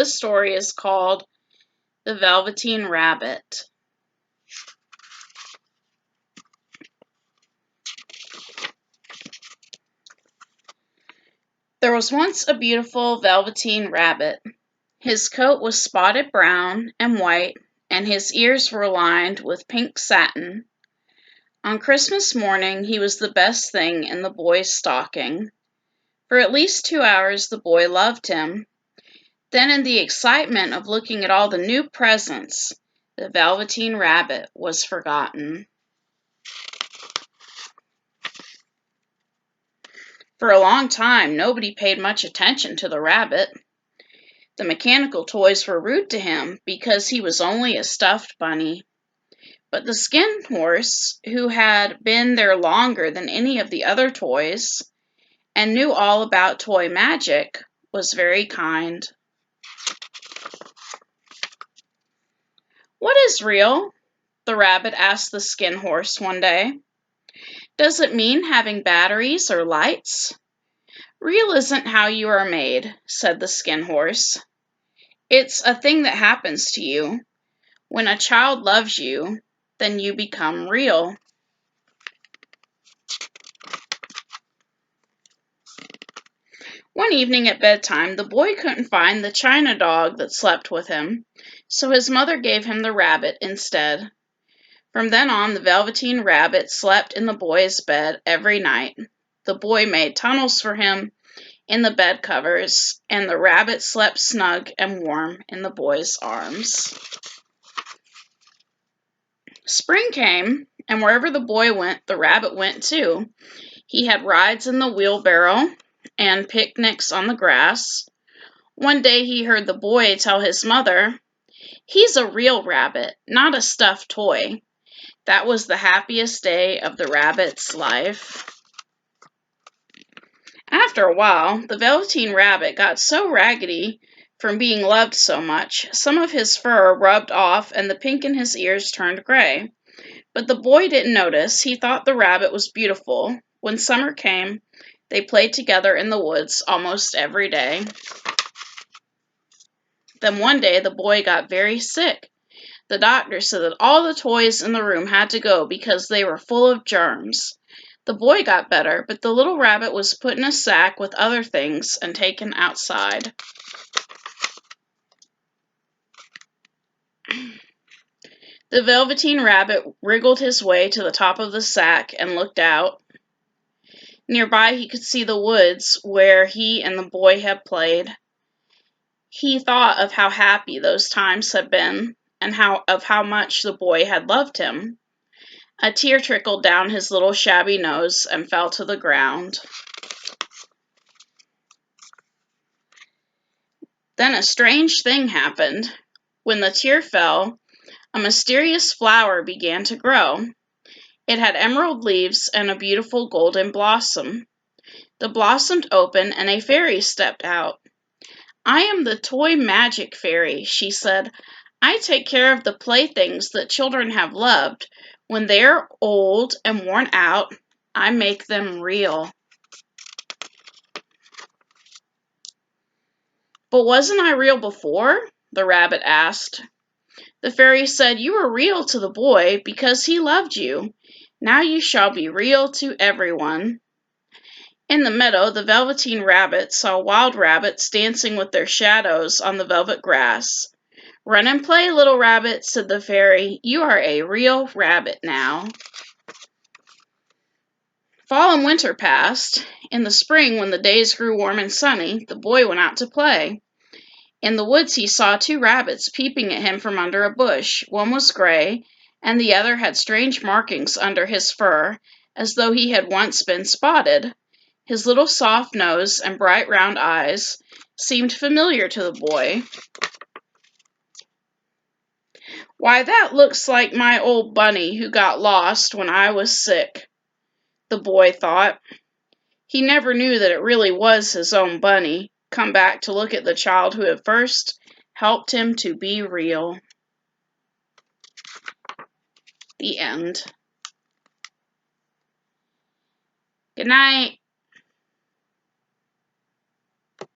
This story is called The Velveteen Rabbit. There was once a beautiful Velveteen Rabbit. His coat was spotted brown and white, and his ears were lined with pink satin. On Christmas morning, he was the best thing in the boy's stocking. For at least 2 hours, the boy loved him. Then, in the excitement of looking at all the new presents, the Velveteen Rabbit was forgotten. For a long time, nobody paid much attention to the rabbit. The mechanical toys were rude to him because he was only a stuffed bunny. But the skin horse, who had been there longer than any of the other toys and knew all about toy magic, was very kind. "What is real?" the rabbit asked the skin horse one day. "Does it mean having batteries or lights?" "Real isn't how you are made," said the skin horse. "It's a thing that happens to you. When a child loves you, then you become real." One evening at bedtime, the boy couldn't find the china dog that slept with him, so his mother gave him the rabbit instead. From then on, the Velveteen Rabbit slept in the boy's bed every night. The boy made tunnels for him in the bed covers, and the rabbit slept snug and warm in the boy's arms. Spring came, and wherever the boy went, the rabbit went too. He had rides in the wheelbarrow and picnics on the grass. One day he heard the boy tell his mother, "He's a real rabbit, not a stuffed toy." That was the happiest day of the rabbit's life. After a while, the Velveteen Rabbit got so raggedy from being loved so much, some of his fur rubbed off and the pink in his ears turned gray. But the boy didn't notice. He thought the rabbit was beautiful. When summer came, they played together in the woods almost every day. Then one day the boy got very sick. The doctor said that all the toys in the room had to go because they were full of germs. The boy got better, but the little rabbit was put in a sack with other things and taken outside. The Velveteen Rabbit wriggled his way to the top of the sack and looked out. Nearby he could see the woods where he and the boy had played. He thought of how happy those times had been, and of how much the boy had loved him. A tear trickled down his little shabby nose and fell to the ground. Then a strange thing happened. When the tear fell, a mysterious flower began to grow. It had emerald leaves and a beautiful golden blossom. The blossom opened and a fairy stepped out. "I am the toy magic fairy," she said. "I take care of the playthings that children have loved. When they are old and worn out, I make them real." "But wasn't I real before?" the rabbit asked. The fairy said, "You were real to the boy because he loved you. Now you shall be real to everyone." In the meadow, the Velveteen Rabbit saw wild rabbits dancing with their shadows on the velvet grass. "Run and play, little rabbit," said the fairy. "You are a real rabbit now." Fall and winter passed. In the spring, when the days grew warm and sunny, the boy went out to play. In the woods he saw 2 rabbits peeping at him from under a bush. One was gray, and the other had strange markings under his fur, as though he had once been spotted. His little soft nose and bright round eyes seemed familiar to the boy. "Why, that looks like my old bunny who got lost when I was sick," the boy thought. He never knew that it really was his own bunny, come back to look at the child who had first helped him to be real. The end. Good night.